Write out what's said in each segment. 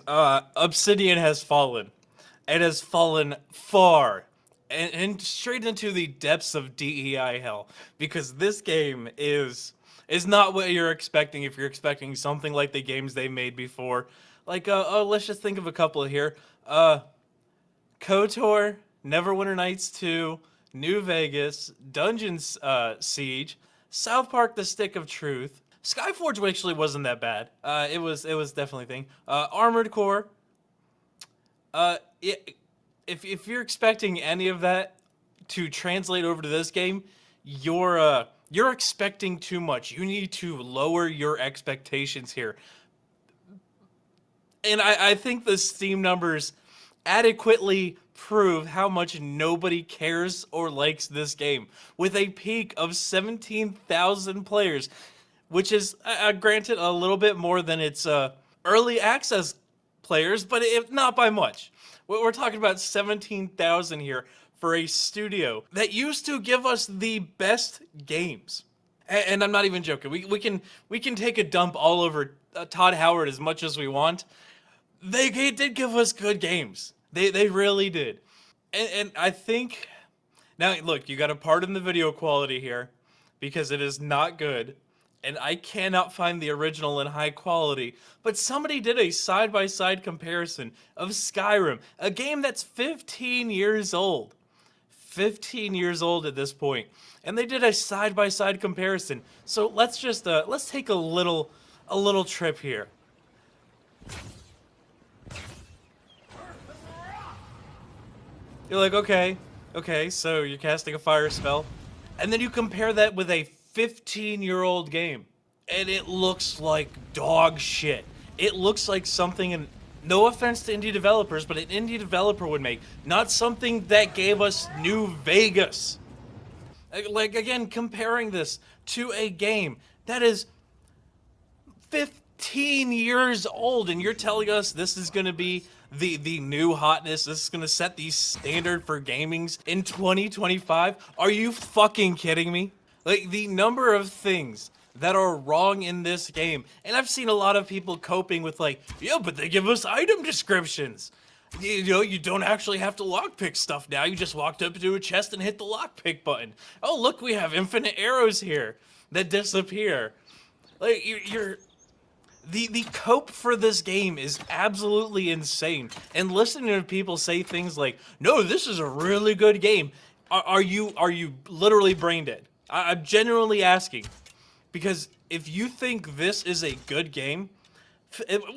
Obsidian has fallen. It has fallen far and straight into the depths of DEI hell because this game is not what you're expecting if you're expecting something like the games they made before. Like let's just think of a couple here. KOTOR, Neverwinter Nights 2, New Vegas, Dungeons Siege, South Park: The Stick of Truth. Skyforge actually wasn't that bad. It was definitely a thing. Armored Core. If you're expecting any of that to translate over to this game, you're expecting too much. You need to lower your expectations here. And I think the Steam numbers adequately prove how much nobody cares or likes this game. With a peak of 17,000 players, which is granted a little bit more than its early access players, but if not by much. We're talking about 17,000 here for a studio that used to give us the best games. And I'm not even joking. We can take a dump all over Todd Howard as much as we want. They did give us good games. They really did. And I think now look, you got to pardon the video quality here because it is not good. And I cannot find the original in high quality, but somebody did a side-by-side comparison of Skyrim, a game that's 15 years old. 15 years old at this point, and they did a side-by-side comparison. So let's take a little trip here. You're like, okay, so you're casting a fire spell, and then you compare that with a 15-year-old game, and it looks like dog shit. It looks like something, and no offense to indie developers, but an indie developer would make, not something that gave us New Vegas. Like, again, comparing this to a game that is 15 years old, and you're telling us this is going to be the new hotness, this is going to set the standard for gamings in 2025? Are you fucking kidding me? Like, the number of things that are wrong in this game, and I've seen a lot of people coping with like, yeah, but they give us item descriptions. You know, you don't actually have to lockpick stuff now. You just walked up to a chest and hit the lockpick button. Oh, look, we have infinite arrows here that disappear. Like, you're the cope for this game is absolutely insane. And listening to people say things like, "No, this is a really good game," are you literally brain dead? I'm genuinely asking, because if you think this is a good game,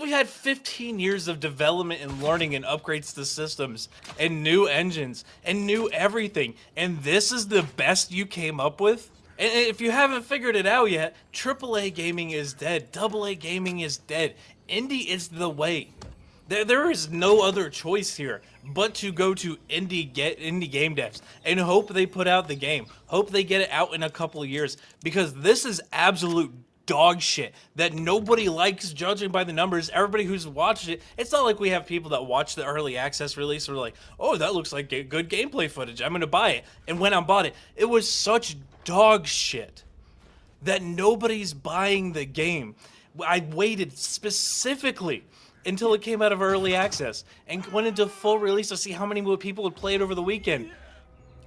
we had 15 years of development and learning and upgrades to systems and new engines and new everything, and this is the best you came up with? And if you haven't figured it out yet, AAA gaming is dead. AA gaming is dead. Indie is the way. There is no other choice here but to go to indie game devs and hope they put out the game. Hope they get it out in a couple of years, because this is absolute dog shit that nobody likes, judging by the numbers. Everybody who's watched it, it's not like we have people that watch the early access release and are like, oh, that looks like good gameplay footage, I'm gonna buy it. And when I bought it, it was such dog shit that nobody's buying the game. I waited specifically until it came out of early access and went into full release to see how many people would play it over the weekend.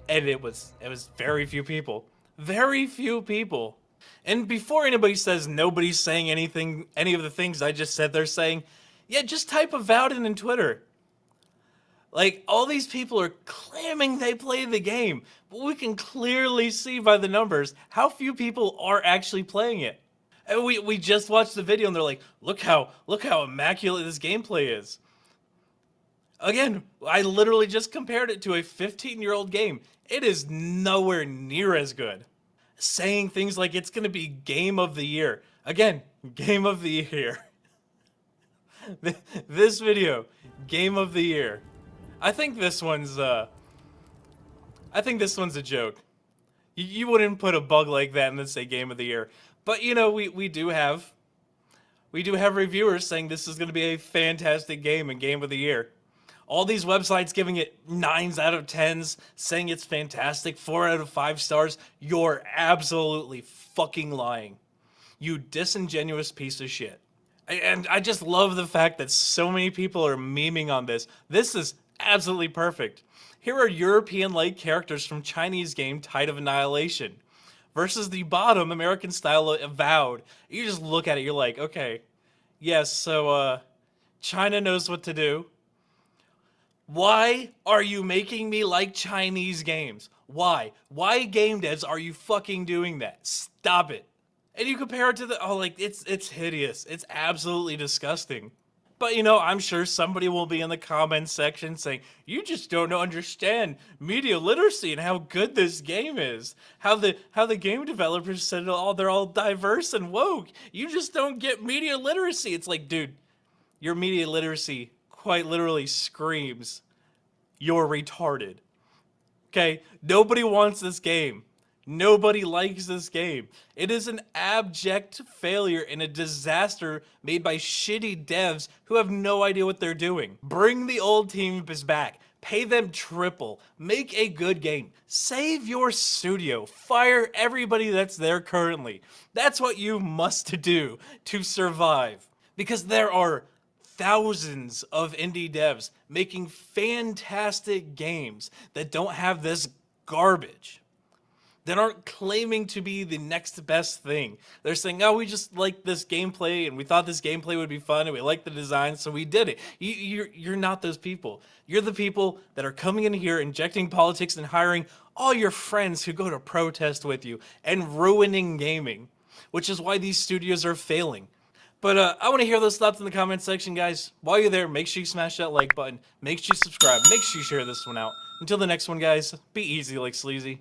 And it was very few people. Very few people. And before anybody says nobody's saying anything, any of the things I just said, they're saying, yeah, just type Avowed in Twitter. Like, all these people are claiming they play the game, but we can clearly see by the numbers how few people are actually playing it. And we just watched the video and they're like, look how immaculate this gameplay is. Again, I literally just compared it to a 15-year-old game. It is nowhere near as good. Saying things like it's going to be game of the year. Again, game of the year. This video, game of the year. I think this one's a joke. You wouldn't put a bug like that and then say game of the year. But you know, we do have reviewers saying this is going to be a fantastic game and game of the year. All these websites giving it 9s out of 10s, saying it's fantastic, 4 out of 5 stars. You're absolutely fucking lying. You disingenuous piece of shit. And I just love the fact that so many people are memeing on this. This is absolutely perfect. Here are European-like characters from Chinese game Tide of Annihilation versus the bottom American style of Avowed. You just look at it, you're like, okay, yes, so China knows what to do. Why are you making me like Chinese games? Why? Why game devs are you fucking doing that? Stop it. And you compare it to the like it's hideous. It's absolutely disgusting. But I'm sure somebody will be in the comments section saying, "You just don't understand media literacy and how good this game is. How the game developers said they're all diverse and woke. You just don't get media literacy." It's like, dude, your media literacy quite literally screams you're retarded. Okay? Nobody wants this game. Nobody likes this game. It is an abject failure and a disaster made by shitty devs who have no idea what they're doing. Bring the old teams back. Pay them triple. Make a good game. Save your studio. Fire everybody that's there currently. That's what you must do to survive. Because there are thousands of indie devs making fantastic games that don't have this garbage, that aren't claiming to be the next best thing. They're saying, "Oh, we just like this gameplay, and we thought this gameplay would be fun, and we like the design, so we did it." You're not those people. You're the people that are coming in here, injecting politics, and hiring all your friends who go to protest with you, and ruining gaming, which is why these studios are failing. But I want to hear those thoughts in the comment section, guys. While you're there, make sure you smash that like button. Make sure you subscribe. Make sure you share this one out. Until the next one, guys, be easy like sleazy.